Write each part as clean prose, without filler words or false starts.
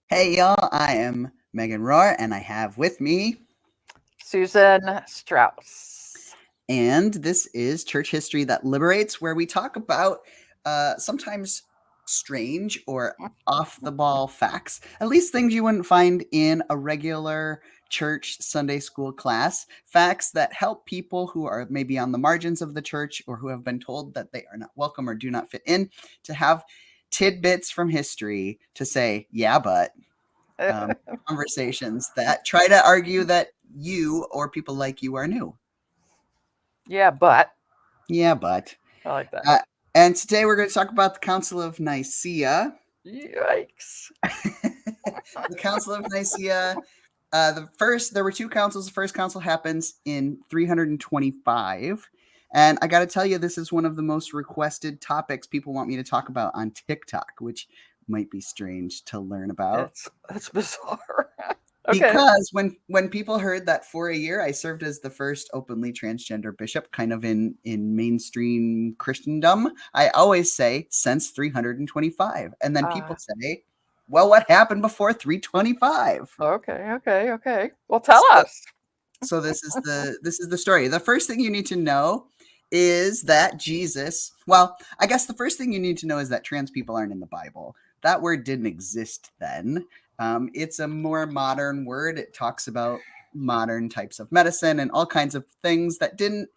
Hey y'all, I am Megan Rohrer and I have with me, Susan Strouse. and this is Church History That Liberates, where we talk about sometimes strange or off the ball facts, at least things you wouldn't find in a regular church Sunday school class, facts that help people who are maybe on the margins of the church or who have been told that they are not welcome or do not fit in to have tidbits from history to say, yeah, but um, conversations that try to argue that you or people like you are new. Yeah, but Yeah, but. I like that. Uh, and today we're going to talk about the Council of Nicaea. Yikes. The Council of Nicaea. There were two councils. The first council happens in 325. And I got to tell you, this is one of the most requested topics people want me to talk about on TikTok, which might be strange to learn about. That's bizarre. Okay. Because when people heard that for a year I served as the first openly transgender bishop, kind of in mainstream Christendom, I always say since 325, and then people Uh, say, "Well, what happened before 325?" okay. Well, tell So, us. so this is the story. The first thing you need to know is that Jesus. Well, I guess the first thing you need to know is that trans people aren't in the Bible. That word didn't exist then. It's a more modern word. It talks about modern types of medicine and all kinds of things that didn't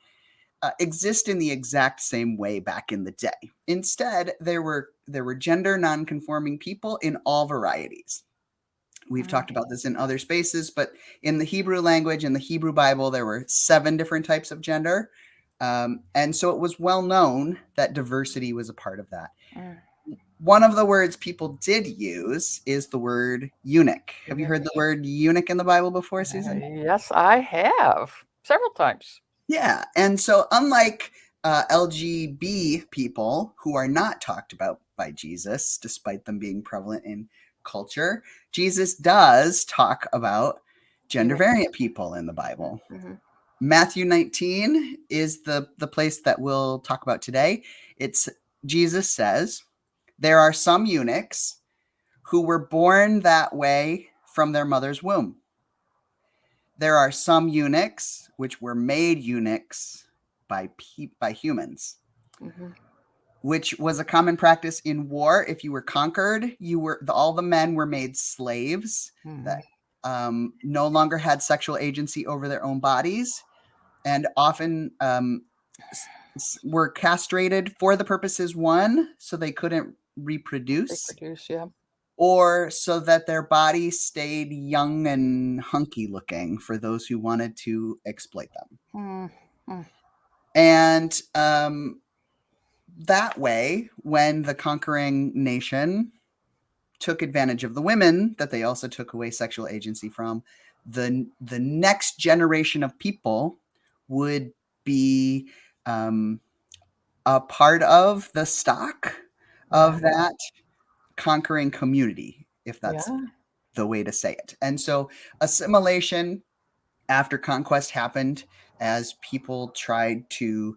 exist in the exact same way back in the day. Instead, there were gender nonconforming people in all varieties. We've Mm. talked about this in other spaces, but in the Hebrew language, in the Hebrew Bible, there were 7 different types of gender. And so it was well known that diversity was a part of that. Mm. One of the words people did use is the word eunuch. Have you heard the word eunuch in the Bible before, Susan? Yes, I have several times. Yeah. And so, unlike LGB people who are not talked about by Jesus, despite them being prevalent in culture, Jesus does talk about gender Eunuch. variant people in the Bible. Mm-hmm. Matthew 19 is the place that we'll talk about today. It's Jesus says, there are some eunuchs who were born that way from their mother's womb. There are some eunuchs which were made eunuchs by humans, Mm-hmm. which was a common practice in war. If you were conquered, all the men were made slaves Mm-hmm. that no longer had sexual agency over their own bodies, and often were castrated for the purposes, one, so they couldn't reproduce, Reproduce, yeah. or so that their body stayed young and hunky looking for those who wanted to exploit them. Mm-hmm. And that way, when the conquering nation took advantage of the women that they also took away sexual agency from, the next generation of people would be a part of the stock Yeah. of that conquering community, if that's Yeah. the way to say it. And so assimilation after conquest happened as people tried to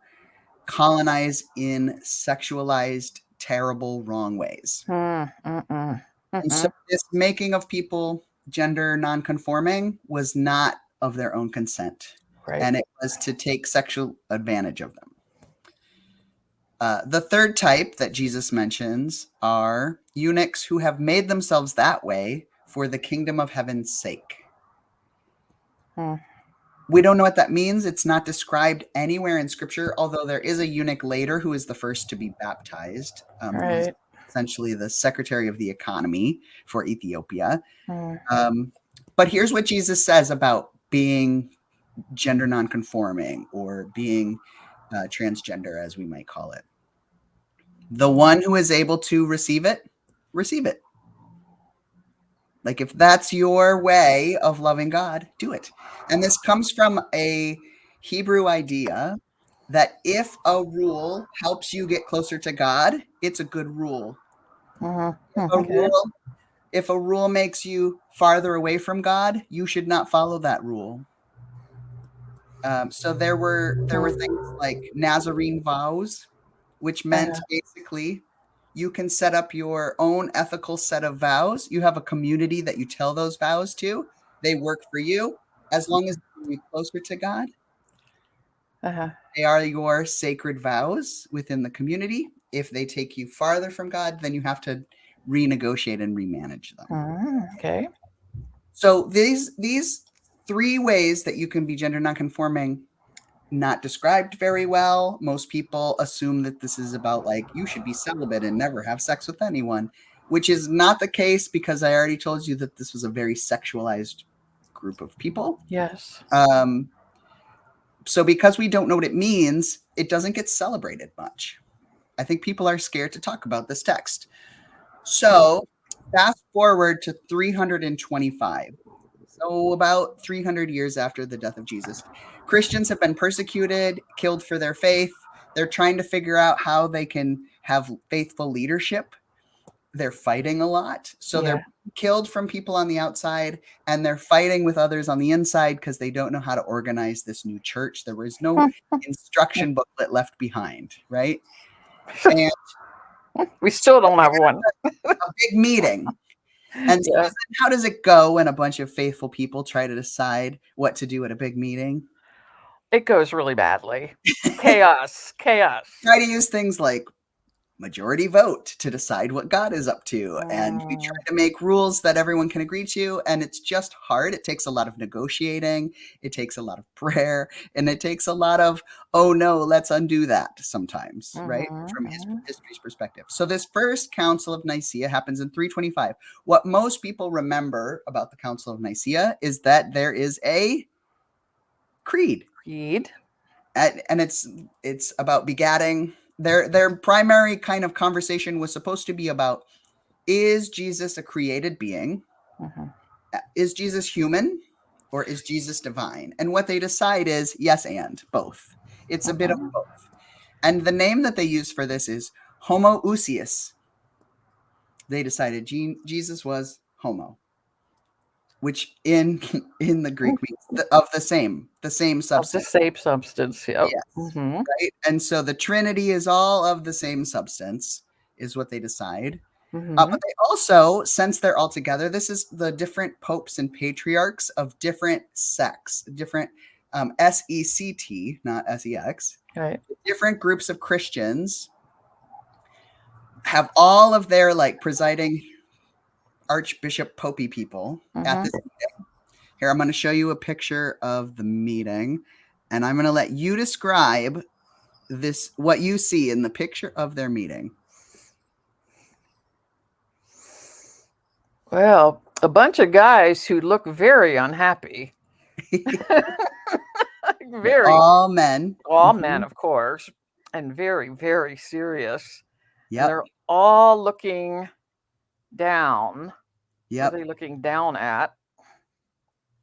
colonize in sexualized, terrible, wrong ways. Mm-mm. And so Mm-hmm. this making of people gender nonconforming was not of their own consent, Right. and it was to take sexual advantage of them. The third type that Jesus mentions are eunuchs who have made themselves that way for the kingdom of heaven's sake. Mm. We don't know what that means. It's not described anywhere in scripture, although there is a eunuch later who is the first to be baptized. He's Right. essentially the secretary of the economy for Ethiopia. Mm. Um, but here's what Jesus says about being gender nonconforming or being transgender, as we might call it. The one who is able to receive it, receive it. Like, if that's your way of loving God, do it. And this comes from a Hebrew idea that if a rule helps you get closer to God, it's a good rule. If Mm-hmm. a Okay. rule if a rule makes you farther away from God, you should not follow that rule. So there were things like Nazarene vows, which meant Uh, basically You can set up your own ethical set of vows. You have a community that you tell those vows to. They work for you as long as they bring you closer to God. Uh-huh. They are your sacred vows within the community. If they take you farther from God, then you have to renegotiate and remanage them. Okay. So these three ways that you can be gender nonconforming, not described very well. Most people assume that this is about like you should be celibate and never have sex with anyone, which is not the case because I already told you that this was a very sexualized group of people. Yes. So because we don't know what it means, it doesn't get celebrated much. I think people are scared to talk about this text. So fast forward to 325. So about 300 years after the death of Jesus. Christians have been persecuted, killed for their faith. They're trying to figure out how they can have faithful leadership. They're fighting a lot. So Yeah. they're killed from people on the outside and they're fighting with others on the inside because they don't know how to organize this new church. There was no instruction booklet left behind, right? And We still don't have one. a big meeting. And Yeah. Susan, how does it go when a bunch of faithful people try to decide what to do at a big meeting? It goes really badly. Chaos. Chaos. Try to use things like majority vote to decide what God is up to. And you try to make rules that everyone can agree to. And it's just hard. It takes a lot of negotiating. It takes a lot of prayer. And it takes a lot of, oh no, let's undo that sometimes, right? From history's perspective. So this first Council of Nicaea happens in 325. What most people remember about the Council of Nicaea is that there is a creed. Creed. And it's about begatting. Their primary kind of conversation was supposed to be about, is Jesus a created being? Is Jesus human? Or is Jesus divine? And what they decide is yes and both. It's a bit of both. And the name that they use for this is homoousios. They decided Jesus was homo, which in the Greek means of the same substance. Of the same substance, yep. Yes, right? And so the Trinity is all of the same substance, is what they decide. But they also, since they're all together, this is the different popes and patriarchs of different sects, different SECT, not SEX, Right. different groups of Christians have all of their like presiding archbishop popey people at this meeting. Here, I'm going to show you a picture of the meeting, and I'm going to let you describe this, what you see in the picture of their meeting. Well, a bunch of guys who look very unhappy. Very. All men. All men, of course, and very, very serious. Yep. They're all looking down. Yep. What are they looking down at?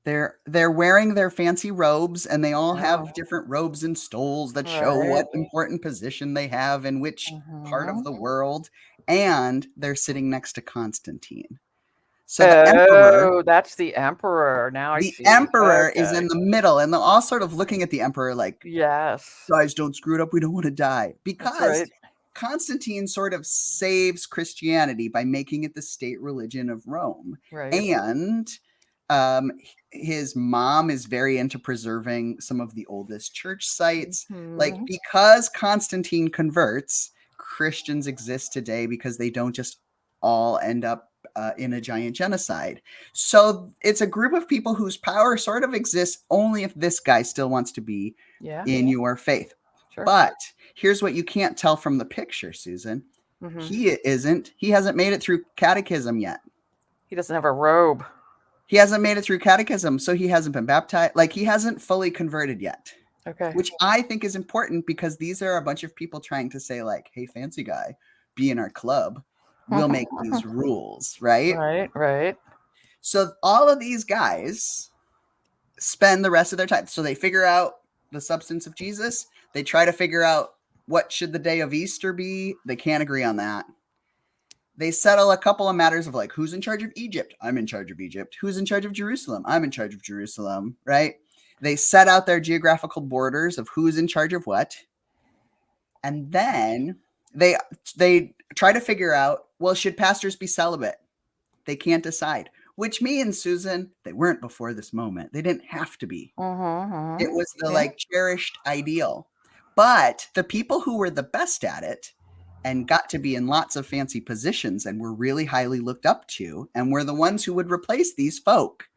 They're wearing their fancy robes, and they all have different robes and stoles that show what important position they have in which part of the world, and they're sitting next to Constantine. So the emperor, that's the emperor. Now I see. The emperor is in the middle, and they're all sort of looking at the emperor like, yes, guys, don't screw it up. We don't want to die. Because Constantine sort of saves Christianity by making it the state religion of Rome. Right. And his mom is very into preserving some of the oldest church sites. Like, because Constantine converts, Christians exist today because they don't just all end up in a giant genocide. So it's a group of people whose power sort of exists only if this guy still wants to be in your faith. Sure. But here's what you can't tell from the picture, Susan. He hasn't made it through catechism yet. He doesn't have a robe. He hasn't made it through catechism, so he hasn't been baptized. Like, he hasn't fully converted yet. Okay. Which I think is important because these are a bunch of people trying to say, like, hey, fancy guy, be in our club. We'll make these rules, right? Right. So all of these guys spend the rest of their time. So they figure out the substance of Jesus. They try to figure out what should the day of Easter be. They can't agree on that. They settle a couple of matters of like, who's in charge of Egypt? I'm in charge of Egypt. Who's in charge of Jerusalem? I'm in charge of Jerusalem, right? They set out their geographical borders of who's in charge of what. And then they try to figure out, well, should pastors be celibate? They can't decide. Which means, Susan, they weren't before this moment. They didn't have to be. It was the Yeah. cherished ideal. But the people who were the best at it and got to be in lots of fancy positions and were really highly looked up to and were the ones who would replace these folk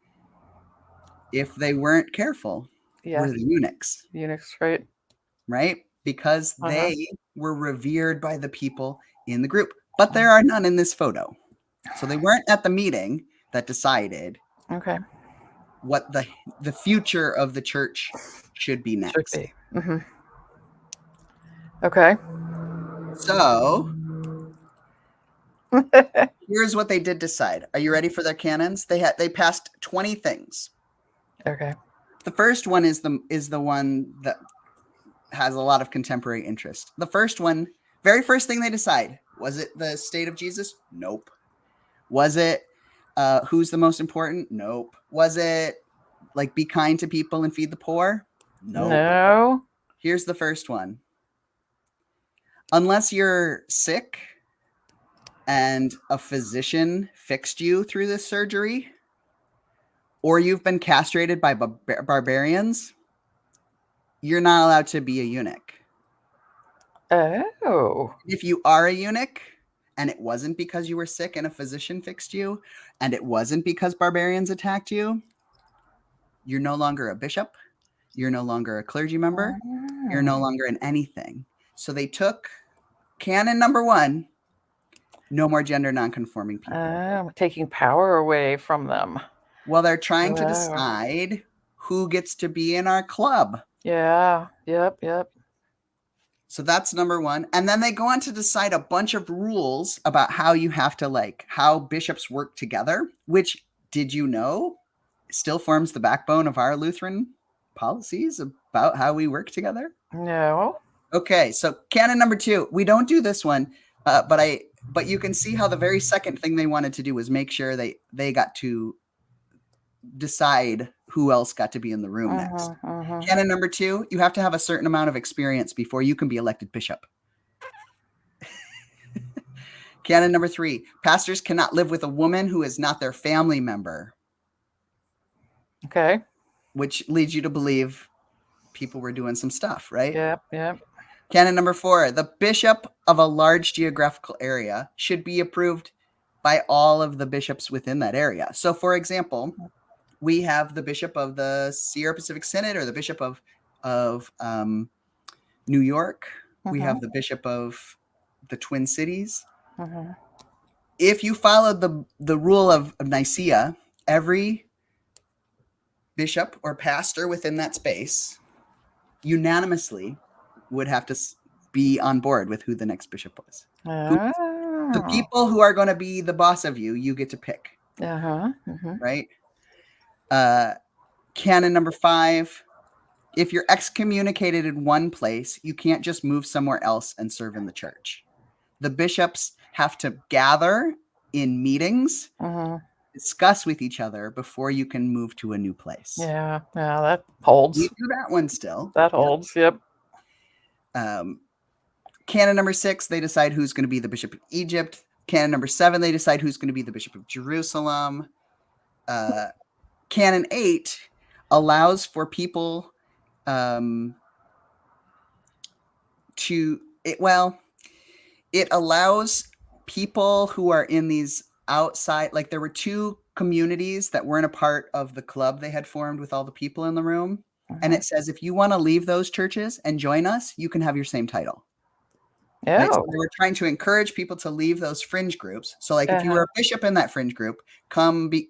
if they weren't careful were the eunuchs, Eunuchs, right? right? Because they were revered by the people in the group. But there are none in this photo. So they weren't at the meeting that decided what the future of the church should be next. Should be. Okay. So here's what they did decide. Are you ready for their canons? They passed 20 things. Okay. The first one is the one that has a lot of contemporary interest. The first one, very first thing they decide, was it the state of Jesus? Nope. Was it who's the most important? Nope. Was it like be kind to people and feed the poor? Nope. No. Here's the first one. Unless you're sick and a physician fixed you through this surgery, or you've been castrated by barbarians, you're not allowed to be a eunuch. Oh. If you are a eunuch and it wasn't because you were sick and a physician fixed you, and it wasn't because barbarians attacked you, you're no longer a bishop, you're no longer a clergy member, you're no longer in anything. So they took canon number 1, no more gender nonconforming people. Taking power away from them. Well, they're trying to decide who gets to be in our club. Yeah. Yep. So that's number 1. And then they go on to decide a bunch of rules about how you have to how bishops work together, which, did you know, still forms the backbone of our Lutheran policies about how we work together? No. Okay, so canon number 2. We don't do this one, but you can see how the very second thing they wanted to do was make sure they got to decide who else got to be in the room next. Canon number 2, you have to have a certain amount of experience before you can be elected bishop. Canon number 3, pastors cannot live with a woman who is not their family member. Okay. Which leads you to believe people were doing some stuff, right? Yep. Canon number 4, the bishop of a large geographical area should be approved by all of the bishops within that area. So, for example, we have the bishop of the Sierra Pacific Synod, or the bishop of New York. We have the bishop of the Twin Cities. If you followed the rule of Nicaea, every bishop or pastor within that space unanimously would have to be on board with who the next bishop was. The people who are going to be the boss of you get to pick. Right? Canon number 5, if you're excommunicated in one place, you can't just move somewhere else and serve in the church. The bishops have to gather in meetings, discuss with each other before you can move to a new place. Yeah, that holds. We do that one still. That holds, yep. Canon number 6, they decide who's going to be the bishop of Egypt. Canon number 7, they decide who's going to be the bishop of Jerusalem. Canon 8 allows for people it allows people who are in these outside, like there were 2 communities that weren't a part of the club they had formed with all the people in the room. And it says, if you want to leave those churches and join us, you can have your same title. Right? So they were trying to encourage people to leave those fringe groups. So if you were a bishop in that fringe group,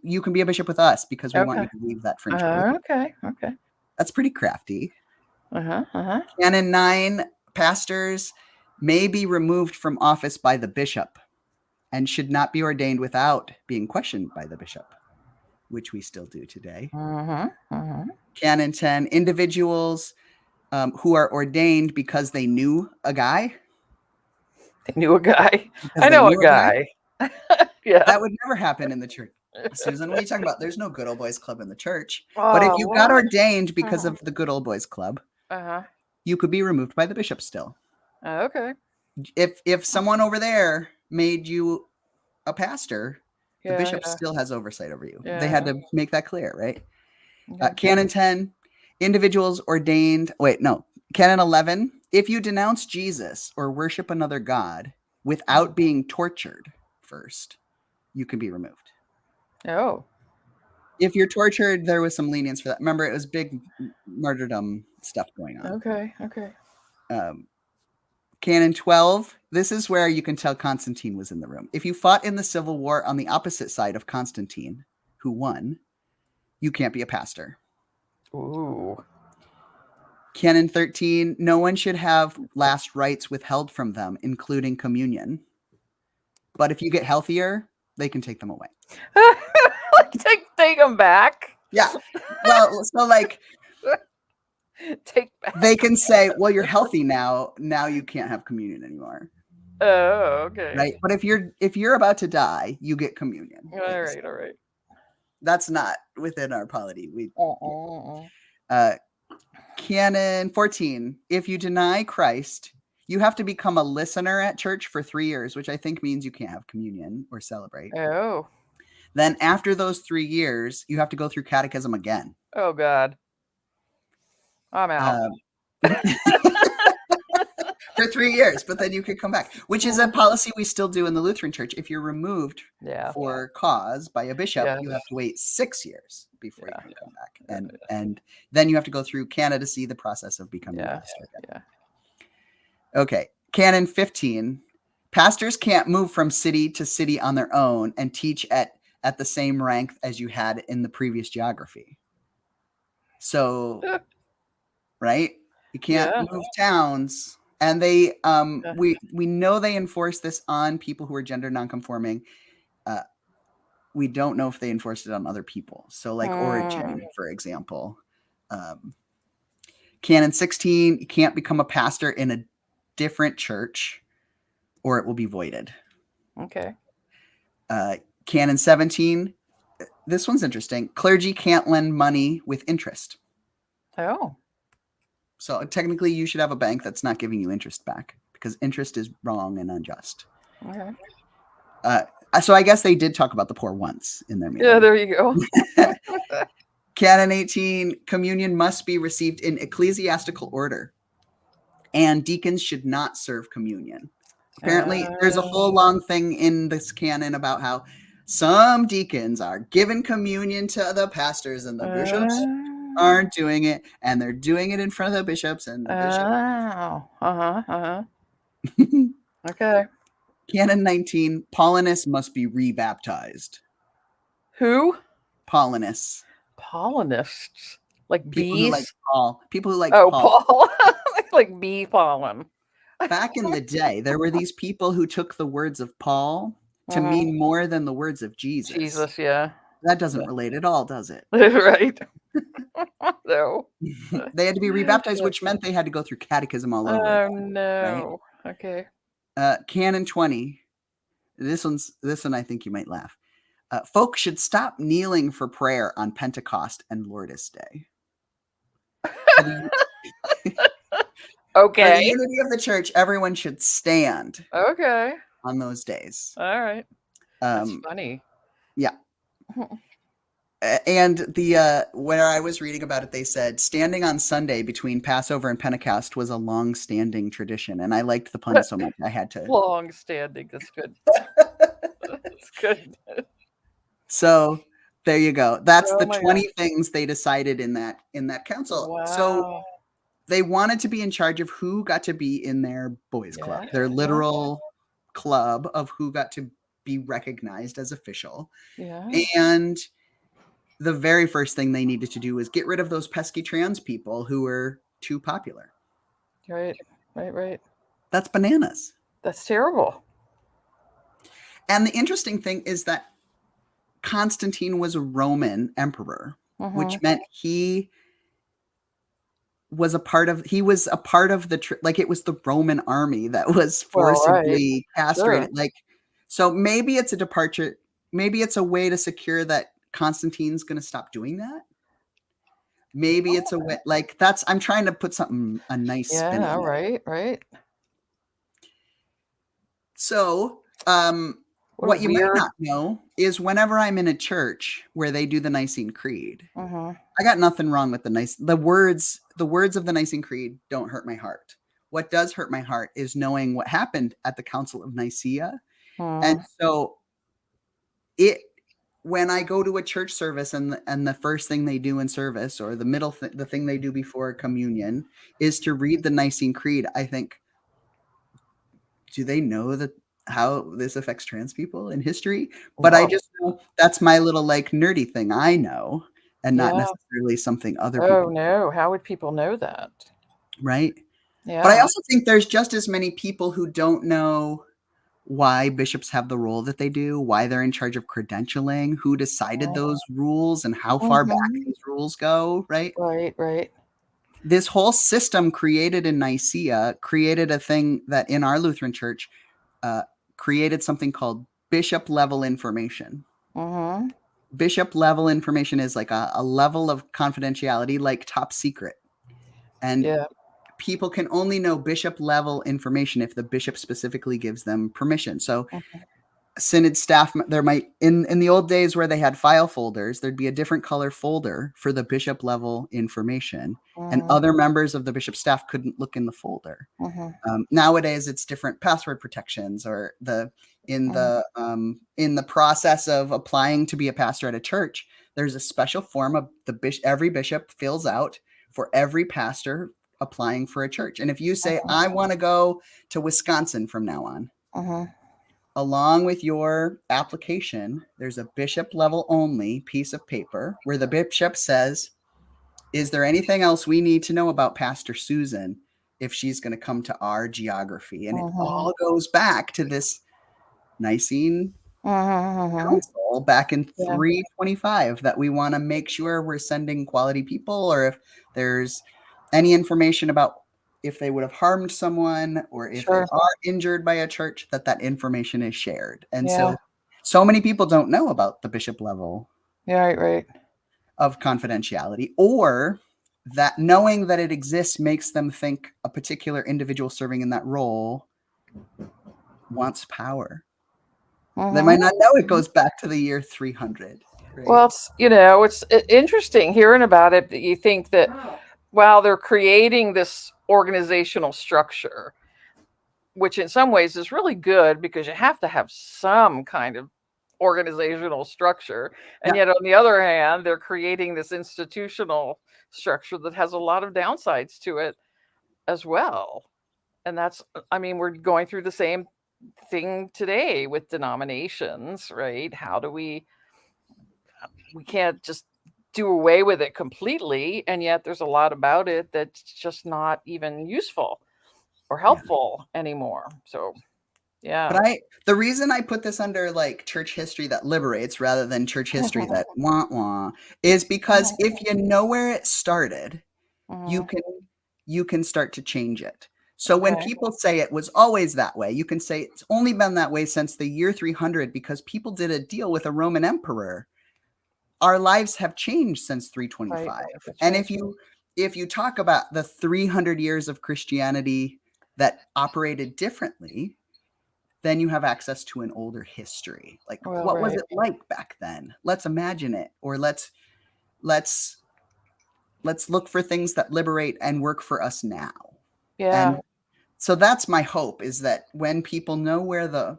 you can be a bishop with us because we want you to leave that fringe group. Okay. That's pretty crafty. Canon 9, pastors may be removed from office by the bishop and should not be ordained without being questioned by the bishop, which we still do today. Canon 10, individuals who are ordained because they knew a guy. They knew a guy. I know a guy. Yeah. That would never happen in the church. Susan, what are you talking about? There's no good old boys club in the church. But if you got ordained because of the good old boys club, you could be removed by the bishop still. Okay. If someone over there made you a pastor, the Yeah, bishop yeah, still has oversight over you. They yeah, had yeah. to make that clear, right? Okay. Canon 10, individuals ordained. Wait, no. Canon 11, if you denounce Jesus or worship another god without being tortured first, you can be removed. Oh. If you're tortured, there was some lenience for that. Remember, it was big martyrdom stuff going on. Okay. Okay. Canon 12, this is where you can tell Constantine was in the room. If you fought in the civil war on the opposite side of Constantine, who won, you can't be a pastor. Ooh. Canon 13, no one should have last rites withheld from them, including communion. But if you get healthier, they can take them away. Like take them back. Yeah. Well, so like Take back. they can say, well, you're healthy now. Now you can't have communion anymore. Oh, okay. Right. But if you're about to die, you get communion. All right. All right. That's not within our polity. Uh-uh. Canon 14, if you deny Christ, you have to become a listener at church for 3 years, which I think means you can't have communion or celebrate. Oh. Then after those 3 years, you have to go through catechism again. Oh God. I'm out. For 3 years, but then you could come back, which is a policy we still do in the Lutheran Church. If you're removed for cause by a bishop, you have to wait 6 years before you can come back. And then you have to go through candidacy, the process of becoming a pastor again. Yeah. Okay. Canon 15. Pastors can't move from city to city on their own and teach at the same rank as you had in the previous geography. So, right? You can't move towns. And they we know they enforce this on people who are gender nonconforming. We don't know if they enforced it on other people. So like Origen, for example. Canon 16, you can't become a pastor in a different church or it will be voided. Okay. Canon 17, this one's interesting. Clergy can't lend money with interest. Oh. So technically you should have a bank that's not giving you interest back because interest is wrong and unjust. Okay. So I guess they did talk about the poor once in their meeting. Yeah, there you go. Canon 18, communion must be received in ecclesiastical order and deacons should not serve communion. Apparently, there's a whole long thing in this canon about how some deacons are giving communion to the pastors and the bishops aren't doing it, and they're doing it in front of the bishops and the bishops. Okay. Canon 19, Paulinus must be rebaptized. Who? Paulinists. Pollinists. Like People bees? who like Paul. People who like Paul. Like bee pollen. Back in the day, there were these people who took the words of Paul to mean more than the words of Jesus. Jesus, yeah. That doesn't relate at all, does it? Right. No. They had to be rebaptized, which meant they had to go through catechism all over again. Oh no. Right? Okay. Canon 20. This one I think you might laugh. Folks should stop kneeling for prayer on Pentecost and Lourdes Day. Okay. For the unity of the church, everyone should stand. Okay. On those days. All right. That's funny. Yeah. And the where I was reading about it, they said standing on Sunday between Passover and Pentecost was a long-standing tradition, and I liked the pun so much I had to. Long-standing. That's good. That's good. So there you go. That's the 20 things they decided in that council. Wow. So they wanted to be in charge of who got to be in their boys' club, their literal club of who got to be recognized as official. Yeah. And the very first thing they needed to do was get rid of those pesky trans people who were too popular. Right. That's bananas. That's terrible. And the interesting thing is that Constantine was a Roman emperor, which meant he was a part of the like it was the Roman army that was forcibly castrated. Like, so maybe it's a departure. Maybe it's a way to secure that Constantine's going to stop doing that. Maybe it's a way, like that's, I'm trying to put a nice spin on it. Right. So What you might Weird. not know is whenever I'm in a church where they do the Nicene Creed, Mm-hmm. I got nothing wrong with the words of the Nicene Creed don't hurt my heart. What does hurt my heart is knowing what happened at the Council of Nicaea. And Mm-hmm. so it when I go to a church service and the first thing they do in service or the thing they do before communion is to read the Nicene Creed, I think, do they know that how this affects trans people in history? But I No. just know that's my little like nerdy thing I know and not Yeah. necessarily something other Oh people, no. How would people know that? right? But I Yeah. also think there's just as many people who don't know why bishops have the role that they do, why they're in charge of credentialing, who decided those rules, and how far back Mm-hmm. these rules go, right? Right. Right. This whole system created in Nicaea created a thing that in our Lutheran church uh, created something called bishop level information. Mm-hmm. Bishop level information is like a level of confidentiality, like top secret. And Yeah. people can only know bishop level information if the bishop specifically gives them permission. So synod staff, there might in the old days where they had file folders, there'd be a different color folder for the bishop level information, and Mm-hmm. other members of the bishop staff couldn't look in the folder. Mm-hmm. Nowadays, it's different password protections, or in the process of applying to be a pastor at a church, there's a special form of every bishop fills out for every pastor applying for a church. And if you say, I want to go to Wisconsin from now on, Mm-hmm. along with your application, there's a bishop level only piece of paper where the bishop says, is there anything else we need to know about Pastor Susan if she's going to come to our geography? And it Mm-hmm. all goes back to this Nicene Mm-hmm. Council back in Yeah. 325 that we want to make sure we're sending quality people, or if there's any information about if they would have harmed someone or if they Sure. are injured by a church, that information is shared. And Yeah. so many people don't know about the bishop level Yeah. Right. Right. of confidentiality, or that knowing that it exists makes them think a particular individual serving in that role wants power. They Mm-hmm. might not know it goes back to the year 300, right? Well, it's interesting hearing about it. That you think that while they're creating this organizational structure, which in some ways is really good because you have to have some kind of organizational structure, and Yeah, yet on the other hand, they're creating this institutional structure that has a lot of downsides to it as well. And that's, I mean, we're going through the same thing today with denominations, right? How do we can't just do away with it completely, and yet there's a lot about it that's just not even useful or yeah. helpful anymore. So yeah. But the reason I put this under like church history that liberates rather than church history that wah wah is because if you know where it started, you Mhm. can you can start to change it. So when Okay. people say it was always that way, you can say it's only been that way since the year 300 because people did a deal with a Roman emperor. Our lives have changed since Right. 325. That's And right. if you talk about the 300 years of Christianity that operated differently, then you have access to an older history. Like, Well, what was right. it like back then? Let's imagine it, or let's look for things that liberate and work for us now. Yeah. And so that's my hope, is that when people know where the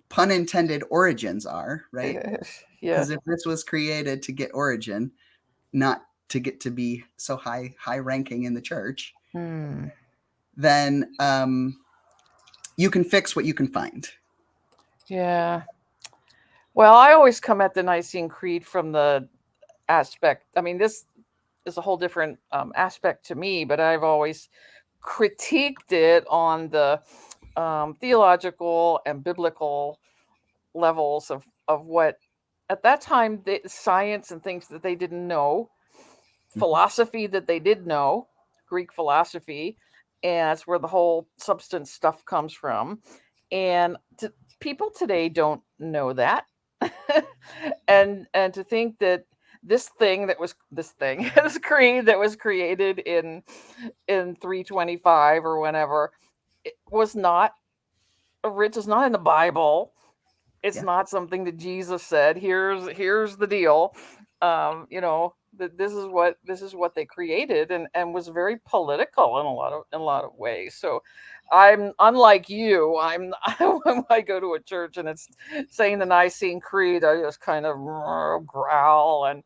pun intended origins are, right? Yeah. Because if this was created to get origin, not to get to be so high ranking in the church, Hmm. then you can fix what you can find. Yeah. Well, I always come at the Nicene Creed from the aspect. I mean, this is a whole different aspect to me, but I've always critiqued it on the theological and biblical levels of what at that time the science and things that they didn't know, Mhm. philosophy that they did know, Greek philosophy, and that's where the whole substance stuff comes from. And people today don't know that. And to think that this thing this creed that was created in 325 or whenever, it was not it's not in the Bible. It's Yeah. not something that Jesus said. Here's the deal. That this is what they created, and was very political in a lot of ways. So I'm unlike you. I'm when I go to a church and it's saying the Nicene Creed, I just kind of growl, and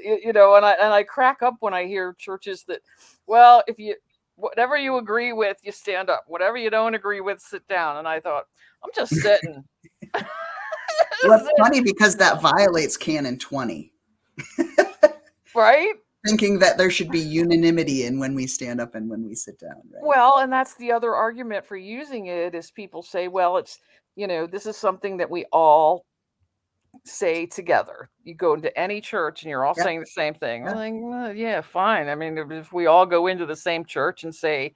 and I crack up when I hear churches that, well, if you whatever you agree with, you stand up. Whatever you don't agree with, sit down. And I thought, I'm just sitting. Well, it's funny because that violates Canon 20, Right? thinking that there should be unanimity in when we stand up and when we sit down, right? Well, and that's the other argument for using it is people say, well, it's, this is something that we all say together. You go into any church and you're all Yeah, saying the same thing. I'm yeah, like, well, yeah, fine. I mean, if we all go into the same church and say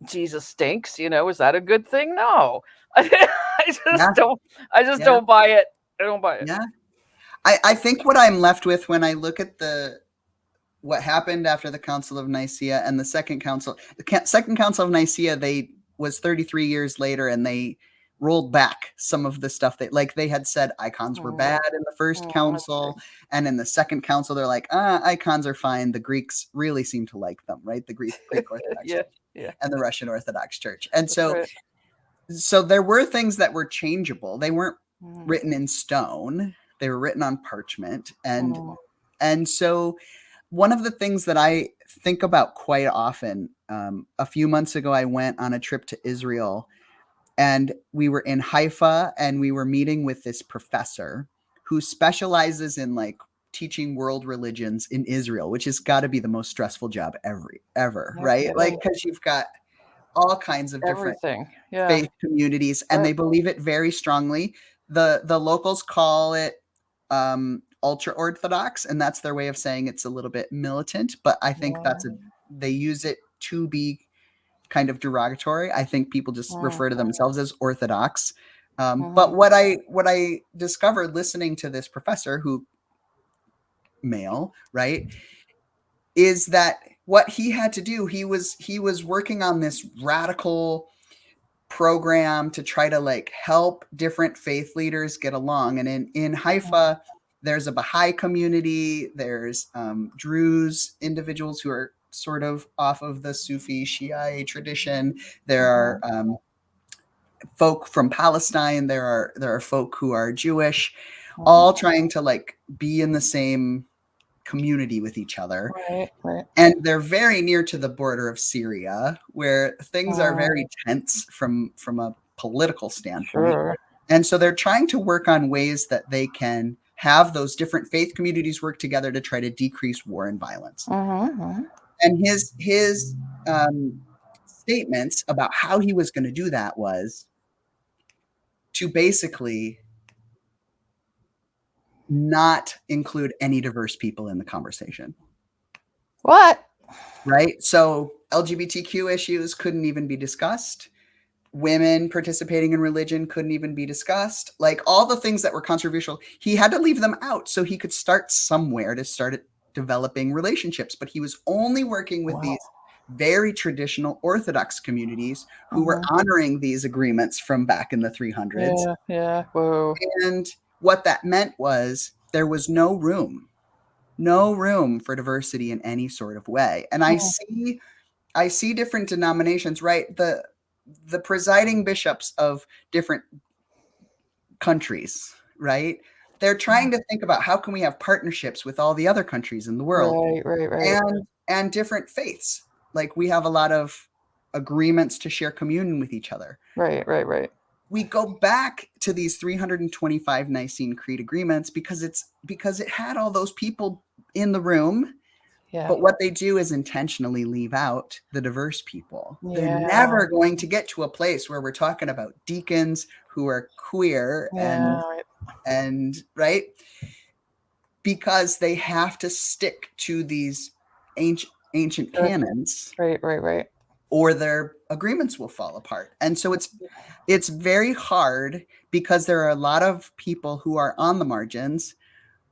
Jesus stinks, is that a good thing? No. I yeah, just don't I just yeah, don't buy it. I don't buy it. yeah. I think what I'm left with when I look at what happened after the Council of Nicaea and the Second Council, Second Council of Nicaea, they was 33 years later, and they rolled back some of the stuff that, like, they had said icons were Mm, bad in the first mm, council, and in the second council they're like, icons are fine. The Greeks really seem to like them, right? The Greek Orthodox yeah, Church yeah, and the Russian Orthodox Church, and that's so right. there were things that were changeable. They weren't Mm, written in stone. They were written on parchment, mm, and so one of the things that I think about quite often, a few months ago, I went on a trip to Israel, and we were in Haifa, and we were meeting with this professor who specializes in like teaching world religions in Israel, which has got to be the most stressful job ever, no right? Like, kidding. because you've got all kinds of different Everything. Yeah. faith communities, and Right. they believe it very strongly. The locals call it ultra orthodox, and that's their way of saying it's a little bit militant. But I think Mm, they use it to be kind of derogatory. I think people just mm, refer to themselves as orthodox. But mhm, what I discovered listening to this professor, who male, right, is that what he had to do, he was working on this radical program to try to like help different faith leaders get along. And in Haifa, there's a Baha'i community, there's Druze individuals who are sort of off of the Sufi Shia tradition. There are mhm, folk from Palestine. There are folk who are Jewish, mhm. all trying to like be in the same community with each other. Right, right. And they're very near to the border of Syria, where things are Mm, very tense from a political standpoint. sure. And so they're trying to work on ways that they can have those different faith communities work together to try to decrease war and violence. Mhm, mhm. And his statements about how he was going to do that was to basically not include any diverse people in the conversation. What? Right? So LGBTQ issues couldn't even be discussed. Women participating in religion couldn't even be discussed. Like all the things that were controversial, he had to leave them out so he could start somewhere to start developing relationships. But he was only working with Wow. these very traditional Orthodox communities who were Mhm. honoring these agreements from back in the 300s. Yeah, yeah. Whoa. And what that meant was there was no room for diversity in any sort of way. And Mm, I see different denominations, right? The presiding bishops of different countries, right? They're mhm. trying to think about how can we have partnerships with all the other countries in the world Right, right, right. and different faiths. Like we have a lot of agreements to share communion with each other. Right, right, right. We go back to these 325 Nicene Creed agreements because it had all those people in the room. Yeah. But what they do is intentionally leave out the diverse people. They're Yeah. never going to get to a place where we're talking about deacons who are queer Yeah, right. and right, because they have to stick to these ancient Sure. canons, Right, right, right. or their agreements will fall apart. And so it's very hard because there are a lot of people who are on the margins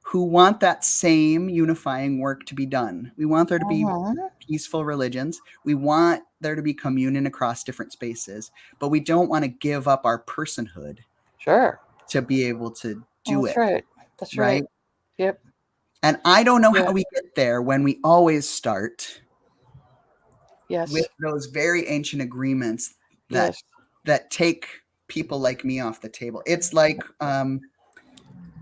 who want that same unifying work to be done. We want there to be Mhm. peaceful religions. We want there to be communion across different spaces, but we don't want to give up our personhood Sure. to be able to Well, do that's it, right. That's right. right? Yep. And I don't know Yeah. how we get there when we always start with Yes. those very ancient agreements that Yes. take people like me off the table. It's like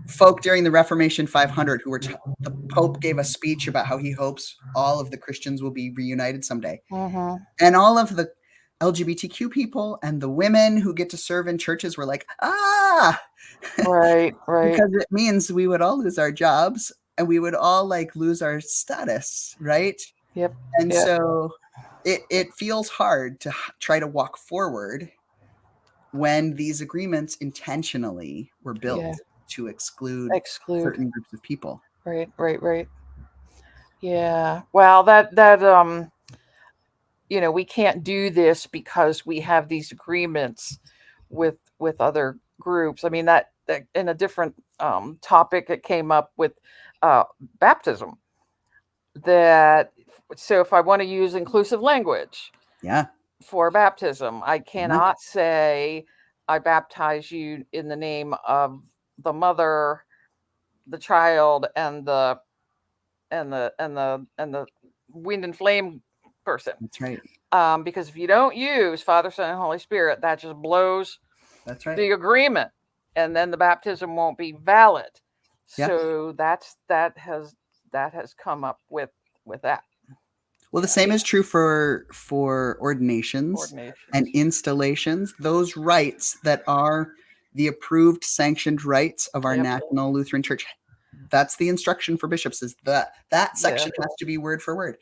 folk during the Reformation 500 who were the Pope gave a speech about how he hopes all of the Christians will be reunited someday. Mhm. And all of the LGBTQ people and the women who get to serve in churches were like, Right. Right. because it means we would all lose our jobs and we would all like lose our status, right? Yep. And Yep. so it feels hard to try to walk forward when these agreements intentionally were built Yeah. to exclude Exclude. certain groups of people. Right. Right. Right. Yeah. Well, that we can't do this because we have these agreements with other groups. I mean that in a different topic it came up with uh, baptism. That so if I want to use inclusive language Yeah. for baptism, I Yeah. cannot say I baptize you in the name of the mother, the child, and the wind and flame person. That's right. Because if you don't use Father, Son, and Holy Spirit, that just blows That's right. the agreement, and then the baptism won't be valid. Yeah. So that has come up with that. Well, the Yeah, same is true for ordinations and ordinations. installations, those rites that are the approved sanctioned rites of our Yep. National Lutheran Church. That's the instruction for bishops is that Yeah. section has to be word for word.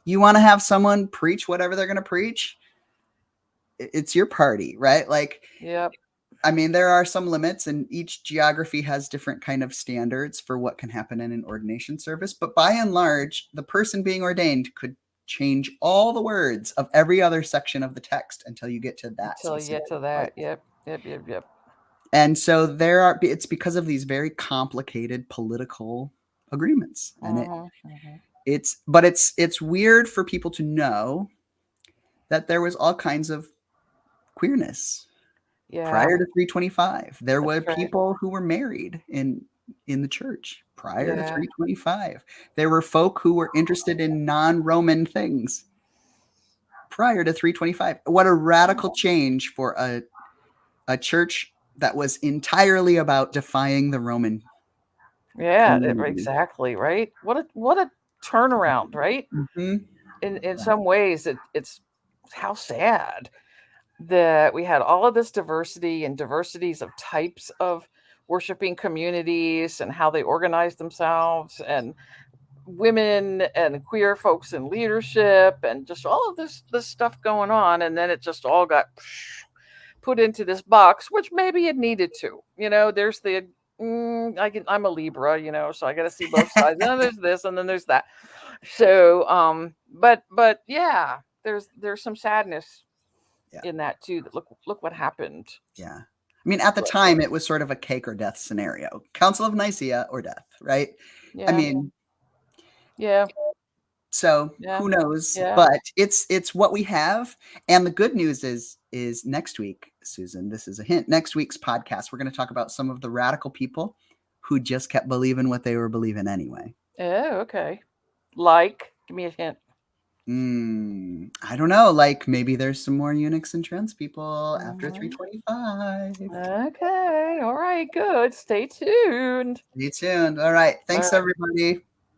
You want to have someone preach whatever they're going to preach, it's your party, right? Like, Yep. I mean, there are some limits, and each geography has different kind of standards for what can happen in an ordination service. But by and large, the person being ordained could change all the words of every other section of the text until you get to that Until you get specific to part. that. Yep. Yep. Yep. Yep. And so it's because of these very complicated political agreements, and Mm-hmm. Mm-hmm. it's weird for people to know that there was all kinds of queerness Yeah. prior to 325. There That's were right. people who were married in the church prior to Yeah. 325. There were folk who were interested in non-Roman things prior to 325. What a radical change for a church that was entirely about defying the Roman Yeah. community. Exactly. Right. What a turnaround. Right. Mhm. In some ways, it's how sad that we had all of this diversity and diversities of types of worshiping communities and how they organized themselves, and women and queer folks in leadership, and just all of this stuff going on, and then it just all got put into this box, which maybe it needed to. There's the I'm a Libra, so I got to see both sides. And then there's this, and then there's that. So, but yeah, there's some sadness Yeah. in that too. That look what happened. Yeah. I mean, at the time, it was sort of a cake or death scenario. Council of Nicaea or death, right? I Yeah, mean, yeah, so yeah, who knows? yeah. But it's what we have. And the good news is next week, Susan, this is a hint. Next week's podcast, we're going to talk about some of the radical people who just kept believing what they were believing anyway. Oh, okay. Like, give me a hint. I don't know. Like maybe there's some more eunuchs and trans people after Mhm. 325. Okay, all right, good. Stay tuned. Stay tuned. All right. All Thanks, right. everybody.